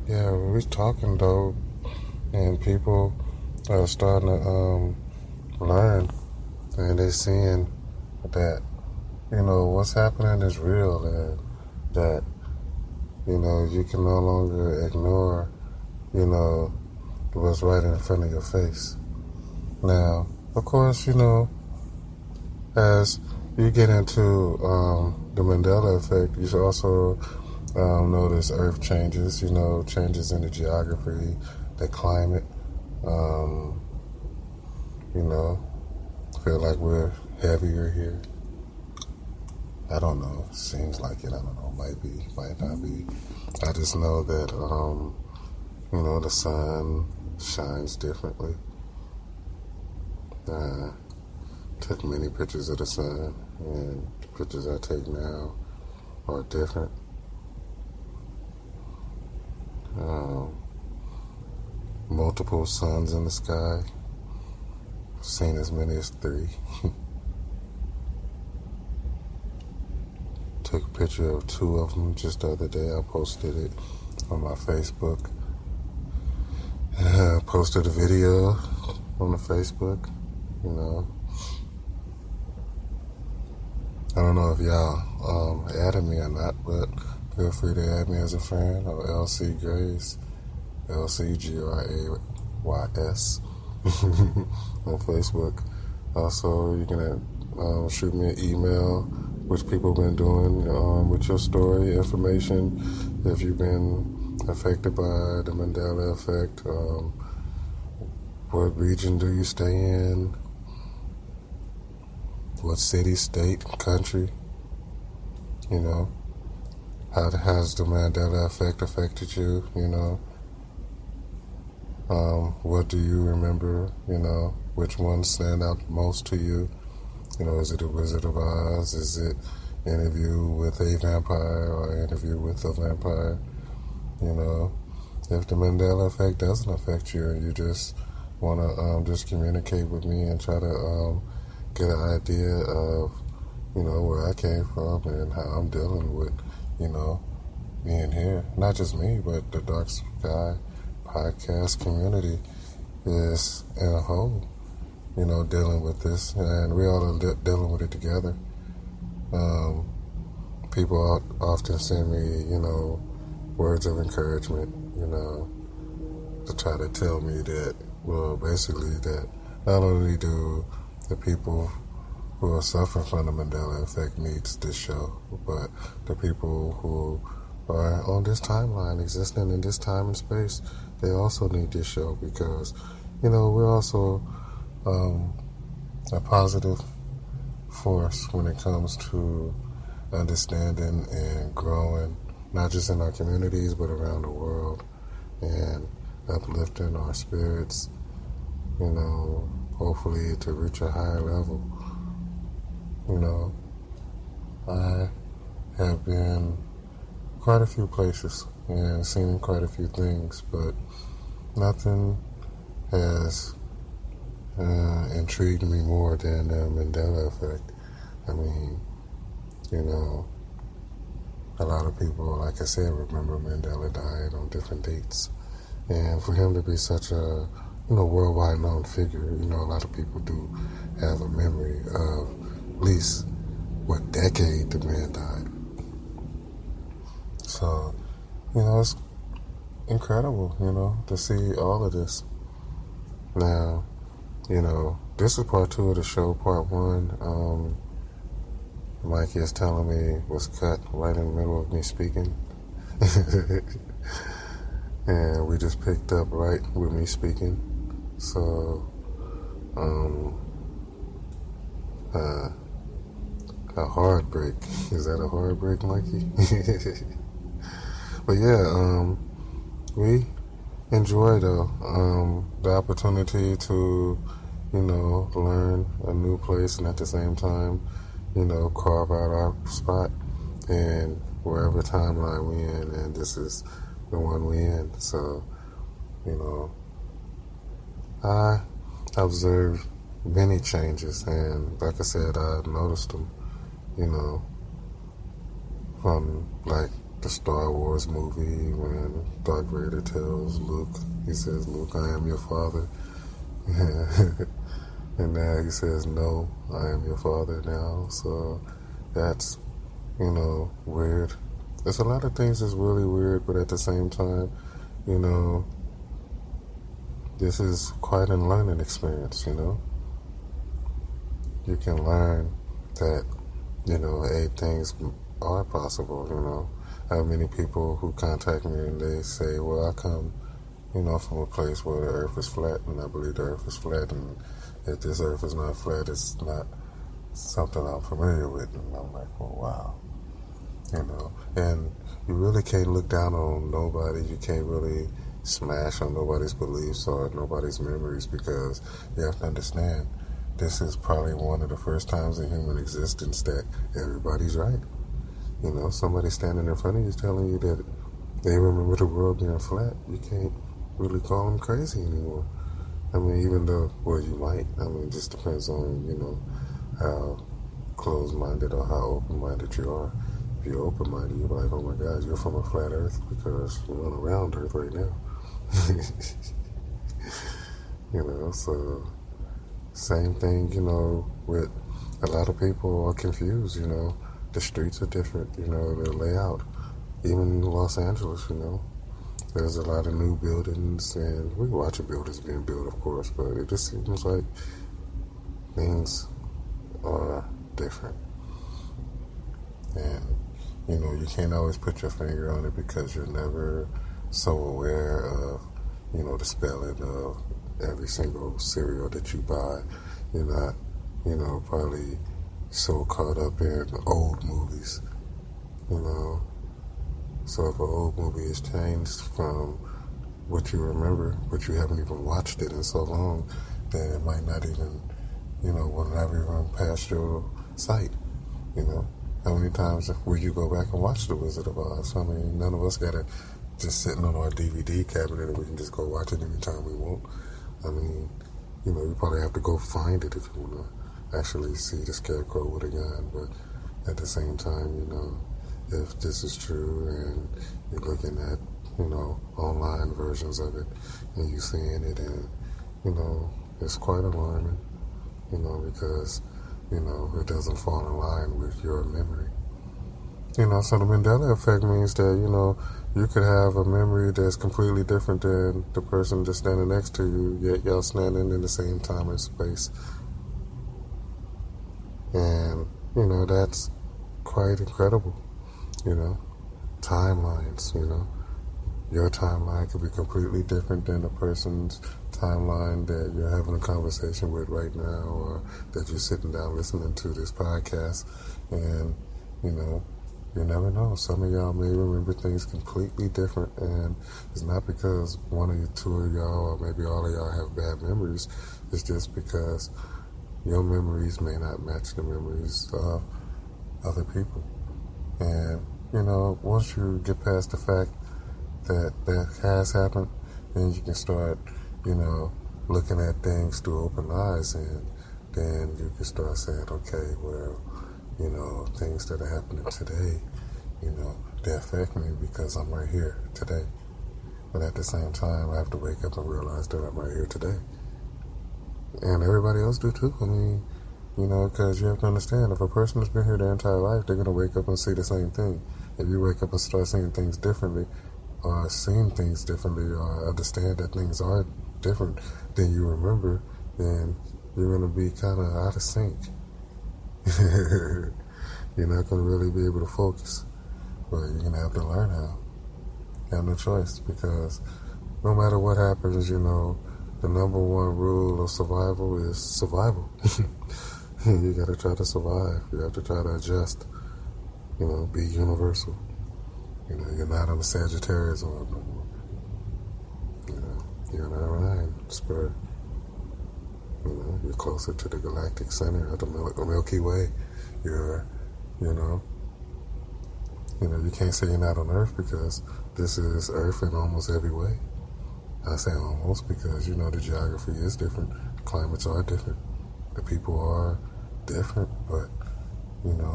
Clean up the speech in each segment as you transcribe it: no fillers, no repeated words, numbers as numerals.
Yeah, we're talking though, and people are starting to learn, and they're seeing that what's happening is real, and that you can no longer ignore what's right in front of your face. Now, of course, as you get into the Mandela effect, you should also notice Earth changes. Changes in the geography, the climate. Um, you know, feel like we're heavier here. I don't know. Seems like it. I don't know. Might be. Might not be. I just know that the sun shines differently. Took many pictures of the sun, and the pictures I take now are different. Multiple suns in the sky. Seen as many as 3. Took a picture of 2 of them just the other day. I posted it on my Facebook. I posted a video on the Facebook. I don't know if y'all added me or not, but feel free to add me as a friend or LC Grace, LCGrays on Facebook. Also, you can shoot me an email, which people have been doing with your story, information, if you've been affected by the Mendela effect. What region do you stay in? What city, state, country? How has the Mandela effect affected you? What do you remember? Which ones stand out most to you? Is it a Wizard of Oz? Is it interview with a vampire or interview with a vampire? If the Mandela effect doesn't affect you and you just want to just communicate with me and try to get an idea of, where I came from and how I'm dealing with, being here. Not just me, but the Darkskies Podcast community is in a whole, dealing with this. And we all are dealing with it together. People often send me, words of encouragement, to try to tell me that, well, basically that not only do the people who are suffering from the Mandela effect needs this show, but the people who are on this timeline, existing in this time and space, they also need this show because, we're also a positive force when it comes to understanding and growing, not just in our communities, but around the world, and uplifting our spirits, hopefully to reach a higher level. I have been quite a few places and seen quite a few things, but nothing has intrigued me more than the Mandela effect. I mean, a lot of people, like I said, remember Mandela died on different dates. And for him to be such a, worldwide known figure, a lot of people do have a memory of at least what decade the man died. So, it's incredible, to see all of this. Now, this is part 2 of the show. Part 1, Mikey is telling me was cut right in the middle of me speaking. And we just picked up right with me speaking. So, a hard break. Is that a hard break, Mikey? But yeah, we enjoy the opportunity to, learn a new place and at the same time, carve out our spot in wherever timeline we in, and this is the one we in. So, I observed many changes, and like I said, I noticed them, from like the Star Wars movie when Darth Vader tells Luke, he says, "Luke, I am your father." And now he says, "No, I am your father now." So that's, weird. There's a lot of things that's really weird, but at the same time, this is quite a learning experience, You can learn that, things are possible, I have many people who contact me and they say, well, I come, from a place where the earth is flat, and I believe the earth is flat, and if this earth is not flat, it's not something I'm familiar with. And I'm like, well, wow. And you really can't look down on nobody. You can't really smash on nobody's beliefs or nobody's memories, because you have to understand, this is probably one of the first times in human existence that everybody's right. Somebody standing in front of you telling you that they remember the world being flat. You can't really call them crazy anymore. I mean, even though, well, you might. I mean, it just depends on, how closed-minded or how open-minded you are. If you're open-minded, you're like, oh my God, you're from a flat earth, because you're on a round earth right now. So same thing, with a lot of people are confused, The streets are different, the layout. Even in Los Angeles, there's a lot of new buildings, and we watch buildings being built, of course, but it just seems like things are different. And, you can't always put your finger on it because you're never so aware of, the spelling of every single cereal that you buy. You're not, probably so caught up in old movies, So if an old movie is changed from what you remember, but you haven't even watched it in so long, then it might not even, will never even pass your sight, How many times will you go back and watch The Wizard of Oz? I mean, none of us got it just sitting on our DVD cabinet and we can just go watch it anytime we want. I mean, you probably have to go find it if you want to actually see the Scarecrow with a gun, but at the same time, if this is true and you're looking at, online versions of it and you're seeing it, and, it's quite alarming, because, it doesn't fall in line with your memory. So the Mendela effect means that, you could have a memory that's completely different than the person just standing next to you, yet y'all standing in the same time and space. And, that's quite incredible. Timelines, your timeline could be completely different than the person's timeline that you're having a conversation with right now, or that you're sitting down listening to this podcast. And, you never know. Some of y'all may remember things completely different, and it's not because one of you, two of y'all, or maybe all of y'all have bad memories. It's just because your memories may not match the memories of other people. And, once you get past the fact that that has happened, then you can start, looking at things through open eyes, and then you can start saying, okay, well, things that are happening today, they affect me because I'm right here today. But at the same time, I have to wake up and realize that I'm right here today. And everybody else do too. I mean, because you have to understand, if a person has been here their entire life, they're going to wake up and see the same thing. If you wake up and start seeing things differently, or seeing things differently, or understand that things are different than you remember, then you're going to be kind of out of sync. You're not going to really be able to focus. But you're going to have to learn how. You have no choice, because no matter what happens, the number one rule of survival is survival. You got to try to survive. You have to try to adjust. Be universal. You're not on the Sagittarius orb no more. You're in Orion spur. You're closer to the galactic center of the Milky Way. You can't say you're not on Earth, because this is Earth in almost every way. I say almost because, the geography is different. The climates are different. The people are different, but,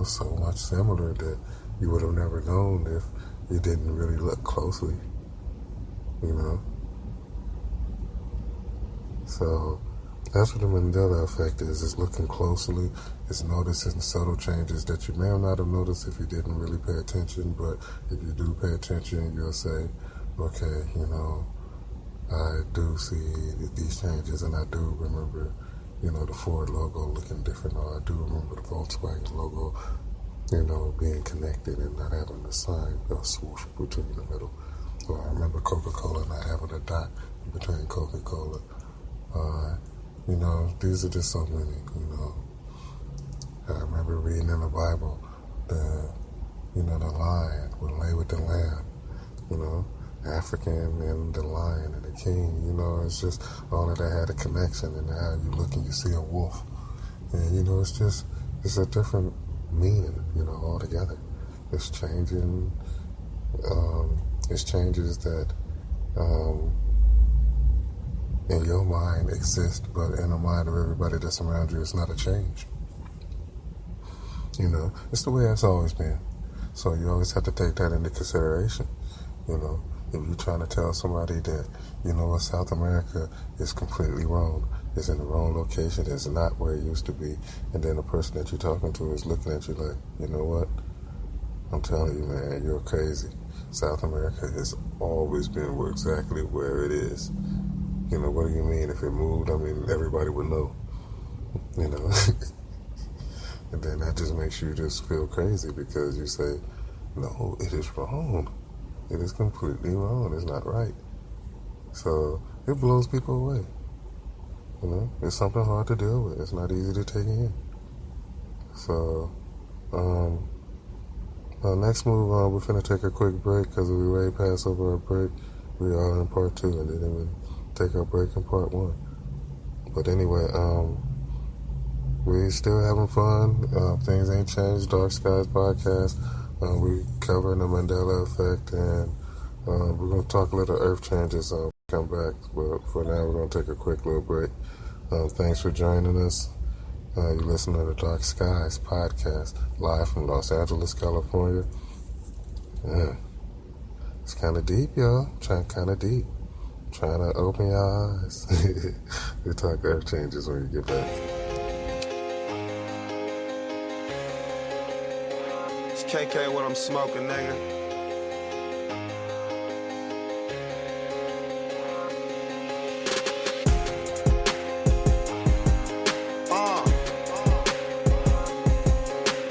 so much similar that you would have never known if, you didn't really look closely, you know? So that's what the Mendela effect is looking closely. It's noticing subtle changes that you may not have noticed if you didn't really pay attention, but if you do pay attention, you'll say, okay, you know, I do see these changes, and I do remember, you know, the Ford logo looking different, or I do remember the Volkswagen logo, you know, being connected and not having a sign, a swoosh between the middle. Or I remember Coca-Cola not having a dot between Coca-Cola. You know, these are just so many, you know. I remember reading in the Bible, the lion would lay with the lamb, you know, African and the lion and the king, you know, it's just all of that had a connection, and now you look and you see a wolf. And, you know, it's a different meaning, you know, altogether. It's changing, it's changes that, in your mind exist, but in the mind of everybody that's around you, it's not a change. You know, it's the way it's always been. So you always have to take that into consideration. You know, if you're trying to tell somebody that, you know what, South America is completely wrong, it's in the wrong location, it's not where it used to be, and then the person that you're talking to is looking at you like, you know what, I'm telling you, man, you're crazy. South America has always been exactly where it is. You know, what do you mean? If it moved, I mean, everybody would know. You know? And then that just makes you just feel crazy because you say, no, it is wrong. It is completely wrong. It's not right. So it blows people away. You know, it's something hard to deal with. It's not easy to take in. So, next move on, we're finna take a quick break because we way past over our break. We are in part 2 and didn't even take our break in part 1. But anyway, we still having fun. Things ain't changed. Darkskies Podcast. We covering the Mendela effect, and we're going to talk a little earth changes. Come back, but for now we're going to take a quick little break. Thanks for joining us. You're listening to the Darkskies Podcast, live from Los Angeles, California. Yeah. It's kind of deep, y'all. Kind of deep. Trying to open your eyes. We'll talk earth changes when you get back. It's KK what I'm smoking, nigga.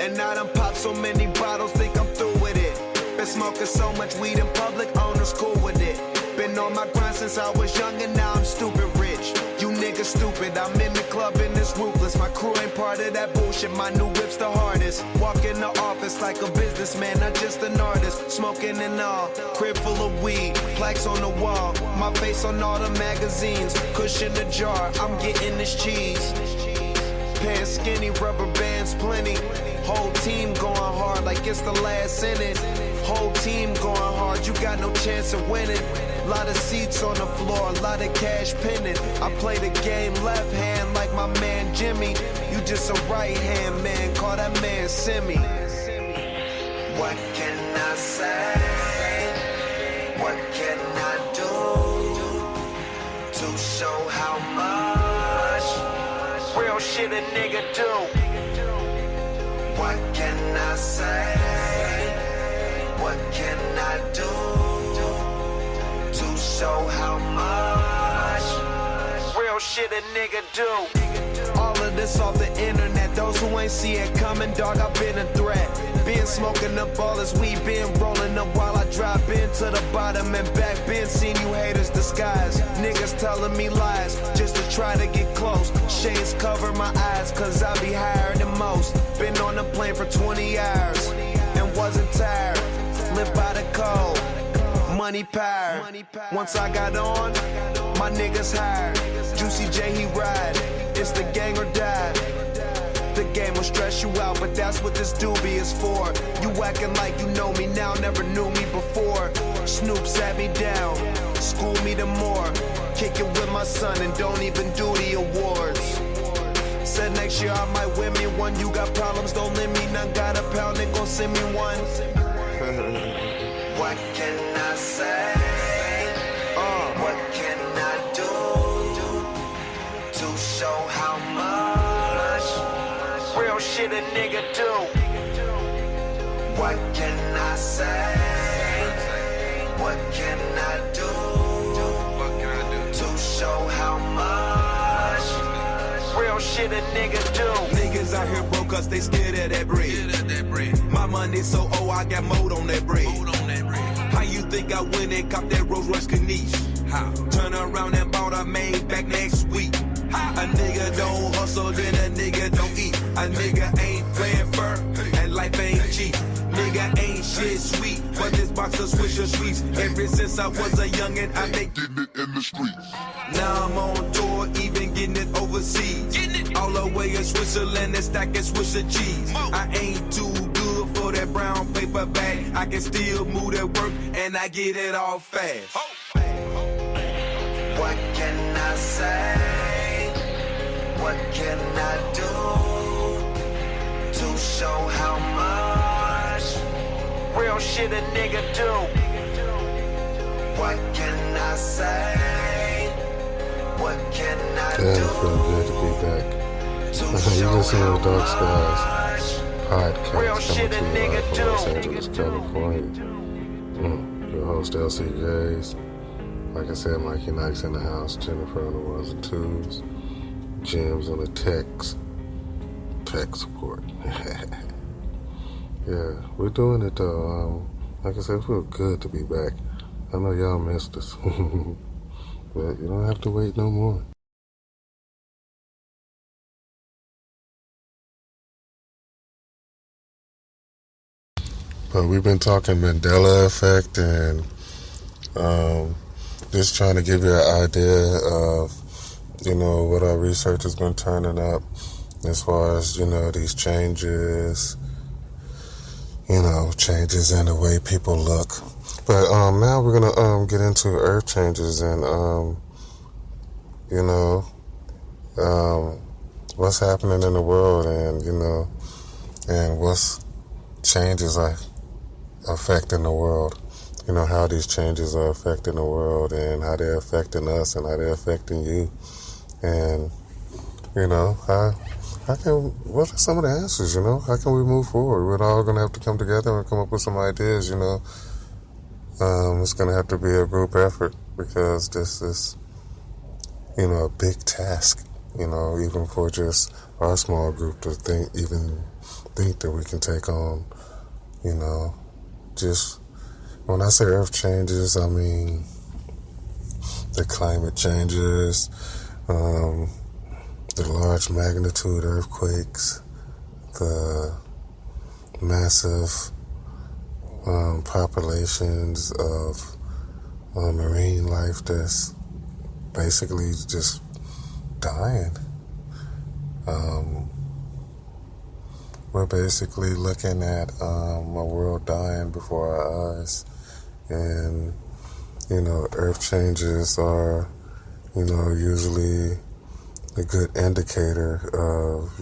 And I done popped so many bottles, think I'm through with it. Been smoking so much weed in public, owners cool with it. Been on my grind since I was young and now I'm stupid rich. You niggas stupid, I'm in the club and it's ruthless. My crew ain't part of that bullshit, my new whip's the hardest. Walk in the office like a businessman, not just an artist. Smoking and all, crib full of weed, plaques on the wall. My face on all the magazines, cushion the jar, I'm getting this cheese. Pants skinny, rubber bands plenty. Whole team going hard like it's the last inning. Whole team going hard, you got no chance of winning. Lot of seats on the floor, a lot of cash pending. I play the game left hand like my man Jimmy. You just a right hand man, call that man Simi. What can I say? What can I do to show how much real shit a nigga do? What can I say? What can I do to show how much real shit a nigga do? All of this off the internet, those who ain't see it coming, dog, I've been a threat. Been smoking up all this weed, been rolling up while I drop into the bottom and back. Been seen you haters disguise, niggas telling me lies just to try to get close. Shades cover my eyes cause I be higher than most. Been on the plane for 20 hours and wasn't tired. Live by the code, money power. Once I got on, my niggas hired. Juicy J, he ride. It's the gang or die. The game will stress you out, but that's what this doobie is for. You acting like you know me now, never knew me before. Snoop sat me down, school me the more. Kick it with my son and don't even do the awards. Said next year I might win me one. You got problems, don't lend me none. Got a pound, they gon' send me one. What nigga do? What can I say? What can I do? To show how much real shit a nigga do? Niggas out here broke cause they scared of that bread. My money so old, I got mold on that bread. How you think I went and copped that Rolls Royce Caniche? How? Turn around and bought a Maybach next week. A nigga don't hustle, then a nigga don't eat. A nigga ain't playing fair, and life ain't cheap. Nigga ain't shit sweet, but this box of Swisher Sweets. Ever since I was a youngin', I been getting it in the streets. Now I'm on tour, even getting it overseas. All the way in Switzerland and stacking Swisher cheese. I ain't too good for that brown paper bag. I can still move that work, and I get it all fast. What can I say? What can I do to show how much real shit a nigga do? What can I say? What can I do? Damn, it feels good to be back. You just heard the Darkskies Podcast coming to you live from Los Angeles, California. Your host, LC Jays. Like I said, Mikey Knight's in the house, Jennifer on the ones and twos, Jim's on the tech support. Yeah, we're doing it though. Like I said, it feels good to be back. I know y'all missed us, but you don't have to wait no more. But we've been talking Mendela effect and just trying to give you an idea of, what our research has been turning up as far as, these changes, changes in the way people look. But now we're going to get into earth changes and, what's happening in the world and, and what's changes are affecting the world. How these changes are affecting the world and how they're affecting us and how they're affecting you. And, what are some of the answers, How can we move forward? We're all going to have to come together and come up with some ideas, It's going to have to be a group effort because this is, a big task, even for just our small group to think that we can take on, just when I say earth changes, I mean the climate changes, the large magnitude earthquakes, the massive populations of marine life that's basically just dying. We're basically looking at a world dying before our eyes. And, earth changes are, usually a good indicator of,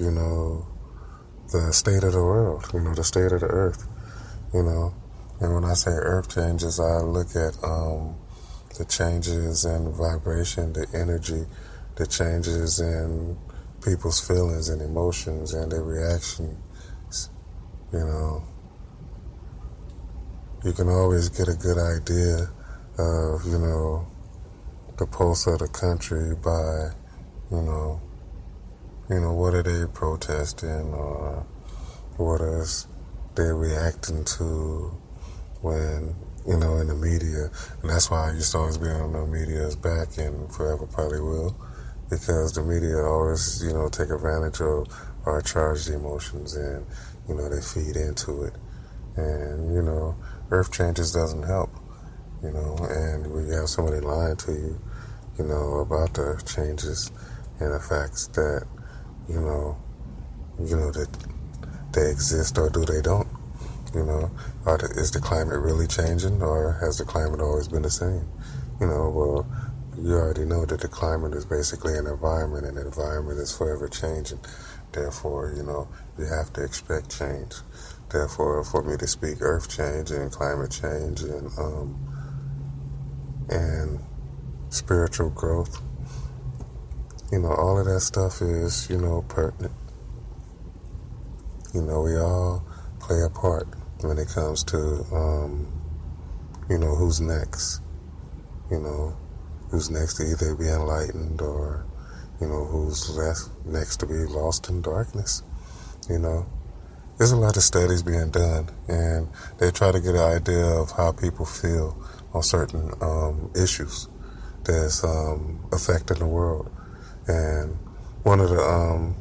the state of the world, the state of the earth, And when I say earth changes, I look at the changes in vibration, the energy, the changes in people's feelings and emotions and their reactions. You can always get a good idea of, the pulse of the country by, what are they protesting or what is they reacting to when, in the media. And that's why I used to always be on the media's back and forever probably will, because the media always, take advantage of our charged emotions and, they feed into it. And, earth changes doesn't help, and we have somebody lying to you, about the changes and the facts that, that they exist or do they don't, is the climate really changing or has the climate always been the same? Well, you already know that the climate is basically an environment and the environment is forever changing. Therefore, you have to expect change. Therefore, for me to speak earth change and climate change and spiritual growth, all of that stuff is, pertinent. We all play a part when it comes to, who's next. Who's next to either be enlightened or, who's next to be lost in darkness. There's a lot of studies being done, and they try to get an idea of how people feel on certain issues that's affecting the world. And one of the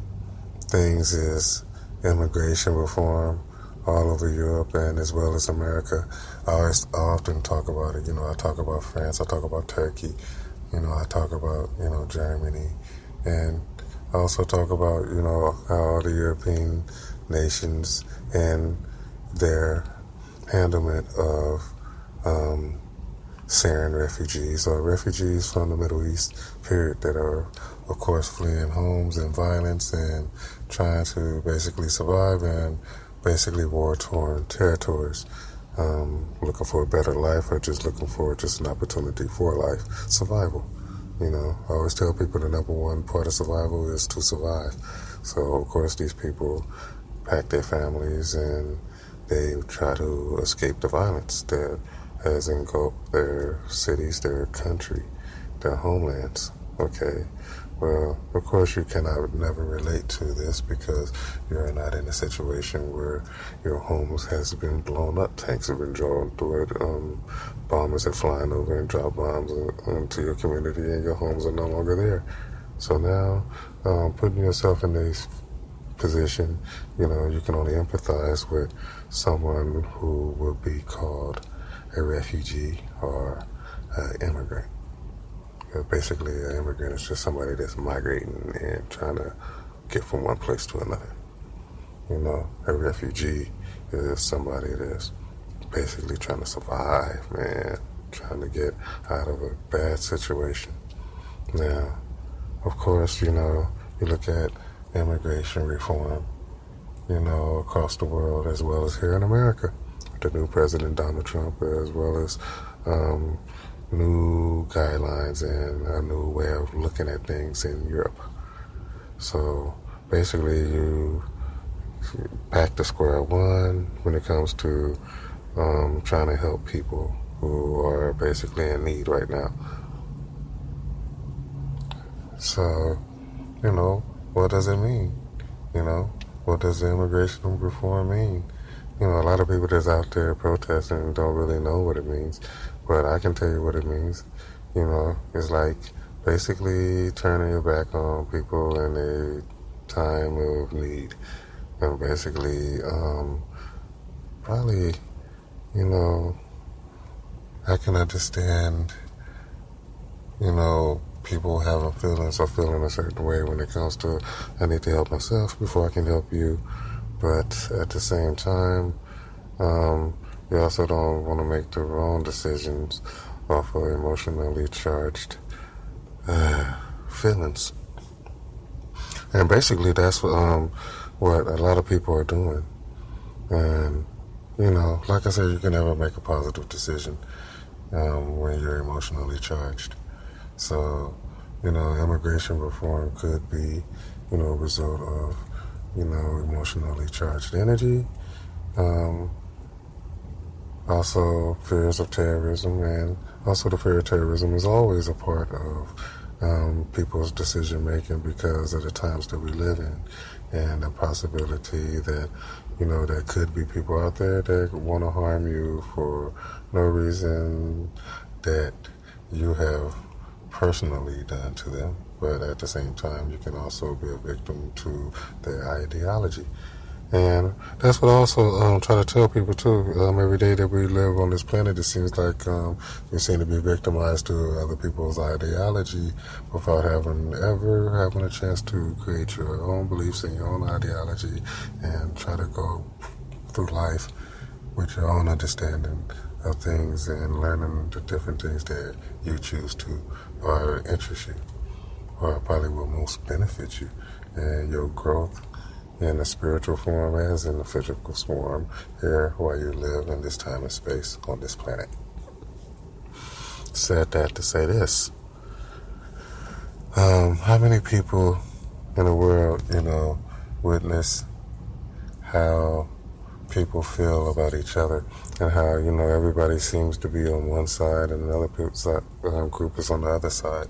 things is immigration reform all over Europe and as well as America. I often talk about it. I talk about France, I talk about Turkey, I talk about, Germany. And I also talk about, how the European nations and their handlement of Syrian refugees or refugees from the Middle East, period, that are, of course, fleeing homes and violence and trying to basically survive in basically war-torn territories, looking for a better life or just looking for just an opportunity for life, survival. I always tell people the number one part of survival is to survive. So, of course, these people pack their families and they try to escape the violence that has engulfed their cities, their country, their homelands. Okay, well, of course you cannot never relate to this because you're not in a situation where your homes has been blown up, tanks have been drawn through it, bombers are flying over and drop bombs into your community and your homes are no longer there. So now, putting yourself in this position, you can only empathize with someone who will be called a refugee or an immigrant. Basically, an immigrant is just somebody that's migrating and trying to get from one place to another. A refugee is somebody that's basically trying to survive, man, trying to get out of a bad situation. Now, of course, you look at immigration reform, across the world as well as here in America. The new president, Donald Trump, as well as new guidelines and a new way of looking at things in Europe. So basically you back to square one when it comes to trying to help people who are basically in need right now. So, what does it mean? What does the immigration reform mean? A lot of people that's out there protesting don't really know what it means, but I can tell you what it means. It's like basically turning your back on people in a time of need. And basically, probably, I can understand, people having feelings or feeling a certain way when it comes to, I need to help myself before I can help you. But at the same time, you also don't want to make the wrong decisions off of emotionally charged feelings. And basically that's what a lot of people are doing. And, like I said, you can never make a positive decision when you're emotionally charged. So, immigration reform could be, a result of, emotionally charged energy. Also fears of terrorism, and also the fear of terrorism is always a part of people's decision making because of the times that we live in and the possibility that, there could be people out there that want to harm you for no reason that you have personally done to them. But at the same time, you can also be a victim to their ideology. And that's what I also try to tell people, too. Every day that we live on this planet, it seems like you seem to be victimized to other people's ideology without ever having a chance to create your own beliefs and your own ideology and try to go through life with your own understanding of things and learning the different things that you choose to or interest you or probably will most benefit you and your growth in the spiritual form as in the physical form here while you live in this time and space on this planet. Said that to say this. How many people in the world, witness how people feel about each other and how, everybody seems to be on one side and another group is on the other side.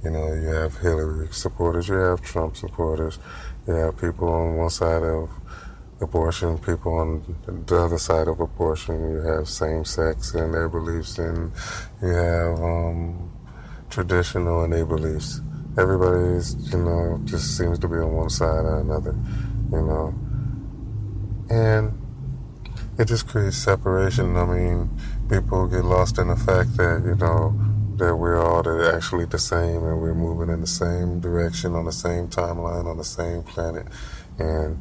You have Hillary supporters, you have Trump supporters, you have people on one side of abortion, people on the other side of abortion, you have same-sex and their beliefs, and you have traditional and their beliefs. Everybody's, just seems to be on one side or another, And it just creates separation. I mean, people get lost in the fact that, that we're all actually the same and we're moving in the same direction on the same timeline on the same planet. And,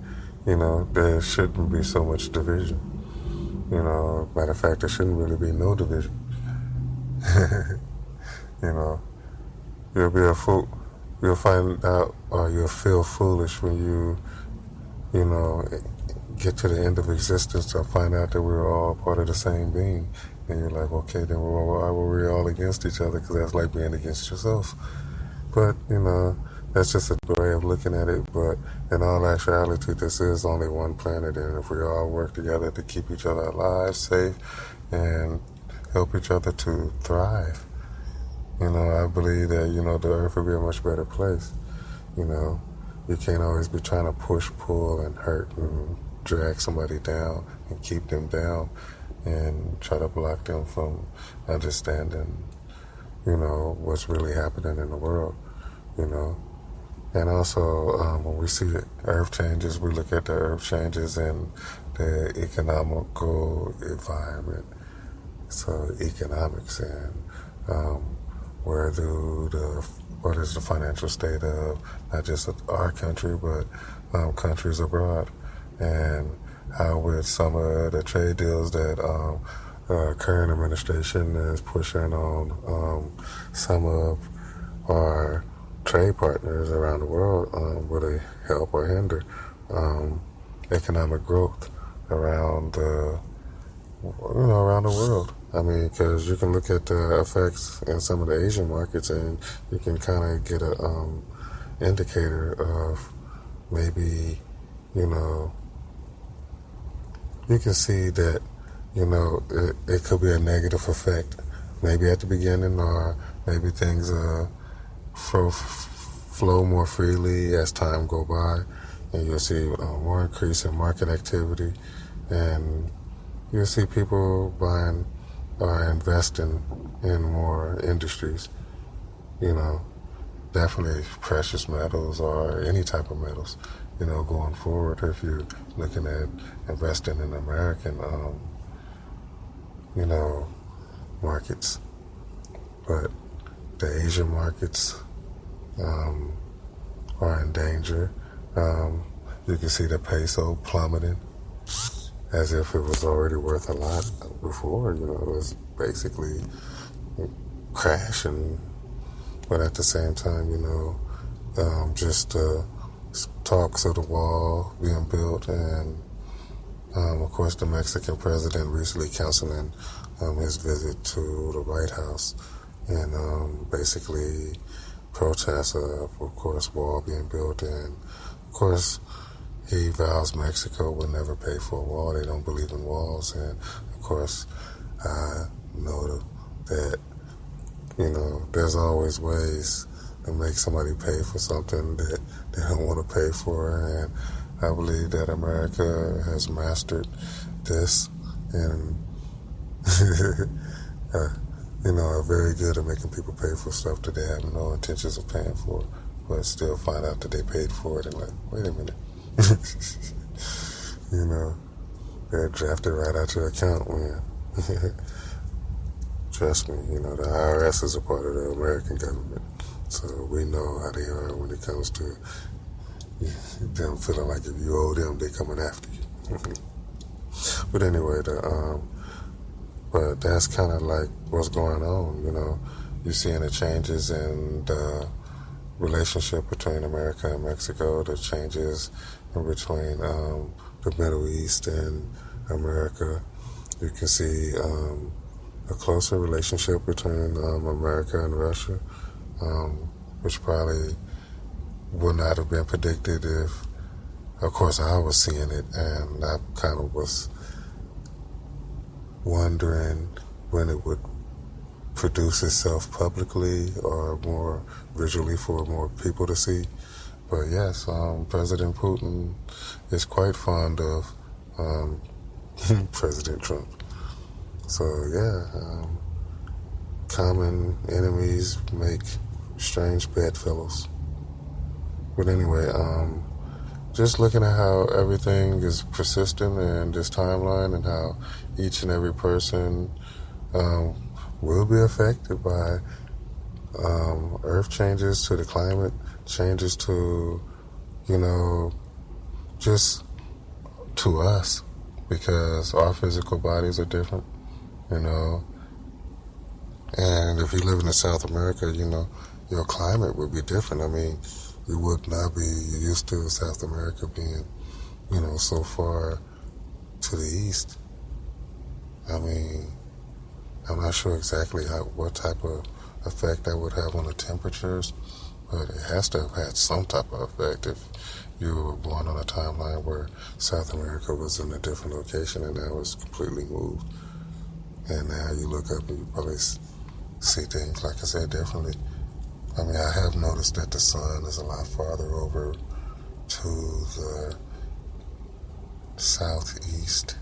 there shouldn't be so much division. Matter of fact, there shouldn't really be no division. You'll be a fool. You'll find out or you'll feel foolish when you get to the end of existence to find out that we're all part of the same being. And you're like, okay, then why were we all against each other? Because that's like being against yourself. But, that's just a way of looking at it. But in all actuality, this is only one planet. And if we all work together to keep each other alive, safe, and help each other to thrive, I believe that, the earth would be a much better place. You can't always be trying to push, pull, and hurt and drag somebody down and keep them down and try to block them from understanding, what's really happening in the world, And also, when we see the earth changes, we look at the earth changes in the economical environment. So economics and what is the financial state of not just our country, but countries abroad, and how with some of the trade deals that current administration is pushing on some of our trade partners around the world, will they help or hinder economic growth around the world? I mean, because you can look at the effects in some of the Asian markets, and you can kind of get a indicator of maybe, you can see that, it could be a negative effect, maybe at the beginning, or maybe things flow more freely as time go by, and you'll see more increase in market activity, and you'll see people buying or investing in more industries, definitely precious metals or any type of metals, going forward, if you're looking at investing in American, markets. But the Asian markets are in danger. You can see the peso plummeting as if it was already worth a lot before. It was basically crashing. But at the same time, just talks of the wall being built, and of course the Mexican president recently canceling his visit to the White House, and basically protests of course, wall being built, and of course he vows Mexico will never pay for a wall. They don't believe in walls, and of course I know that there's always ways to make somebody pay for something that they don't want to pay for, and I believe that America has mastered this, and are very good at making people pay for stuff that they have no intentions of paying for, but still find out that they paid for it and like, wait a minute. They're drafted right out your account when trust me, the IRS is a part of the American government, so we know how they are when it comes to them feeling like if you owe them, they're coming after you. But anyway, but that's kind of like what's going on, You're seeing the changes in the relationship between America and Mexico, the changes in between the Middle East and America. You can see a closer relationship between America and Russia, which probably would not have been predicted if of course, I was seeing it, and I kind of was wondering when it would produce itself publicly or more visually for more people to see. But yes, President Putin is quite fond of President Trump. So yeah, common enemies make strange bedfellows. But anyway, just looking at how everything is persistent in this timeline and how each and every person will be affected by earth changes to the climate, changes to, just to us, because our physical bodies are different, and if you live in South America, your climate would be different. I mean, you would not be used to South America being, so far to the east. I mean, I'm not sure exactly what type of effect that would have on the temperatures, but it has to have had some type of effect if you were born on a timeline where South America was in a different location and now it's completely moved. And now you look up and you probably see things, like I said, differently. I mean, I have noticed that the sun is a lot farther over to the southeast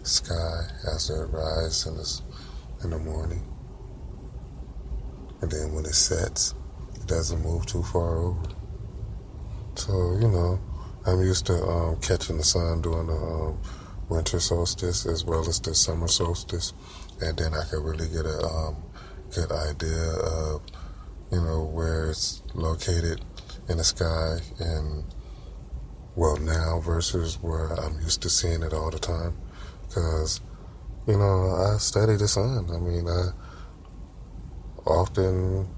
sky as it rises in the morning. And then when it sets, it doesn't move too far over. So, I'm used to catching the sun during the winter solstice as well as the summer solstice. And then I can really get a good idea of, where it's located in the sky and, now versus where I'm used to seeing it all the time. Because, I study the sun. I mean, I often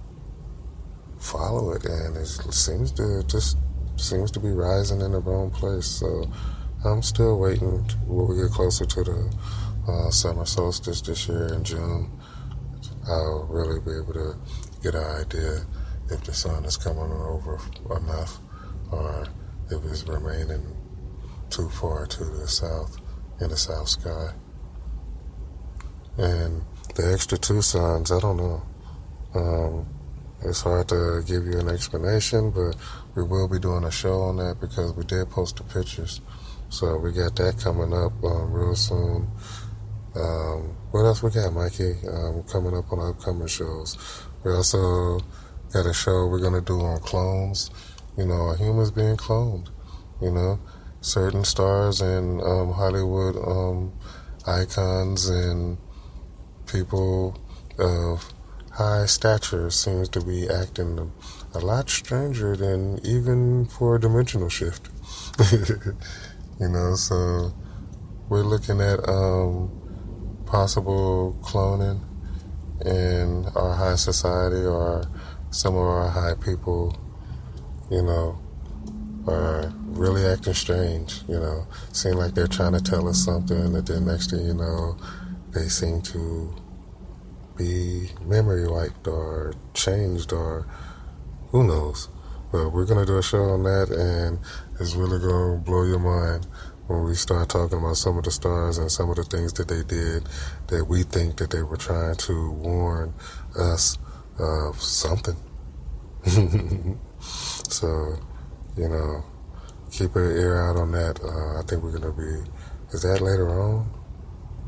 follow it, and it seems to be rising in the wrong place. So I'm still waiting when we get closer to the summer solstice this year in June. I'll really be able to get an idea if the sun is coming over enough or if it's remaining too far to the south in the south sky. And the extra two suns, I don't know. It's hard to give you an explanation, but we will be doing a show on that because we did post the pictures. So we got that coming up real soon. What else we got, Mikey? Coming up on upcoming shows. We also got a show we're going to do on clones. Humans being cloned. Certain stars and Hollywood icons and people of high stature seems to be acting a lot stranger than even for a dimensional shift. So we're looking at possible cloning in our high society, or some of our high people, are really acting strange, seem like they're trying to tell us something, and then next thing you know, they seem to be memory wiped or changed, or who knows. But we're going to do a show on that, and it's really going to blow your mind when we start talking about some of the stars and some of the things that they did that we think that they were trying to warn us of something. So, keep an ear out on that. I think we're going to be, is that later on?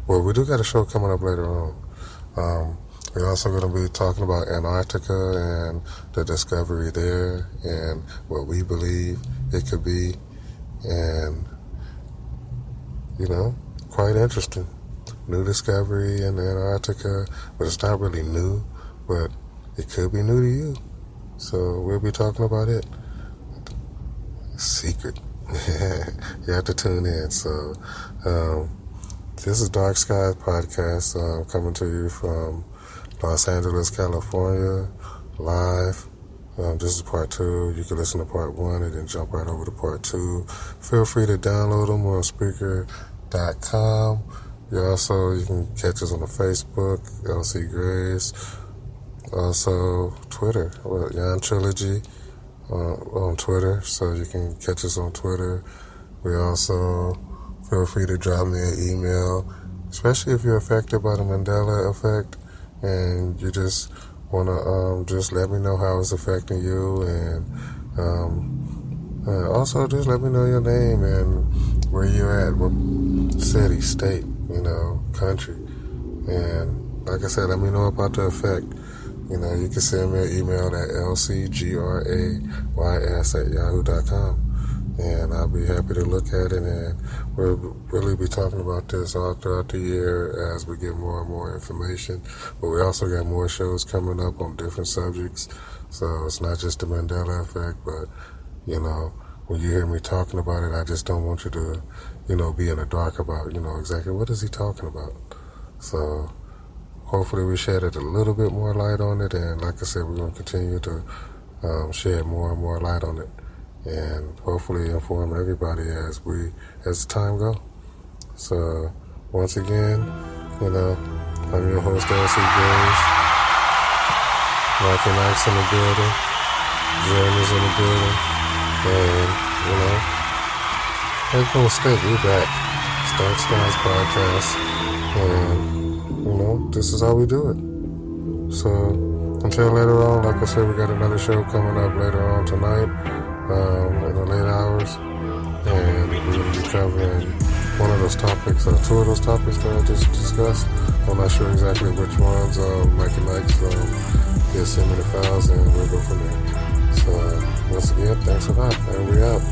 Well, we do got a show coming up later on. We're also going to be talking about Antarctica and the discovery there and what we believe it could be. And, quite interesting. New discovery in Antarctica, but it's not really new, but it could be new to you. So we'll be talking about it. Secret. You have to tune in. So this is Darkskies Podcast coming to you from Los Angeles, California, live. This is part 2. You can listen to part 1 and then jump right over to part 2. Feel free to download them on Spreaker.com. You can catch us on the Facebook, LC Grace. Also, Twitter, Yon Trilogy. on Twitter, so you can catch us on Twitter. We also feel free to drop me an email, especially if you're affected by the Mendela effect and you just want to just let me know how it's affecting you, and also just let me know your name and where you're at, what city, state, country. And like I said, let me know about the effect. You can send me an email at lcgrays@yahoo.com. And I'll be happy to look at it, and we'll really be talking about this all throughout the year as we get more and more information. But we also got more shows coming up on different subjects, so it's not just the Mandela effect, but, when you hear me talking about it, I just don't want you to, be in the dark about, exactly what is he talking about. So hopefully we shed a little bit more light on it, and like I said, we're going to continue to shed more and more light on it, and hopefully inform everybody as time goes. So once again, I'm your host, LC Grays. Michael Knight's in the building, Jeremy's in the building, and make no mistake, we're back. It's Darkskies Podcast, and this is how we do it. So until later on, like I said, we got another show coming up later on tonight. In the late hours, and we're going to be covering one of those topics, two of those topics that I just discussed. I'm not sure exactly which ones. Mikey likes send me the files, and we'll go from there. So once again, thanks a lot, and we out.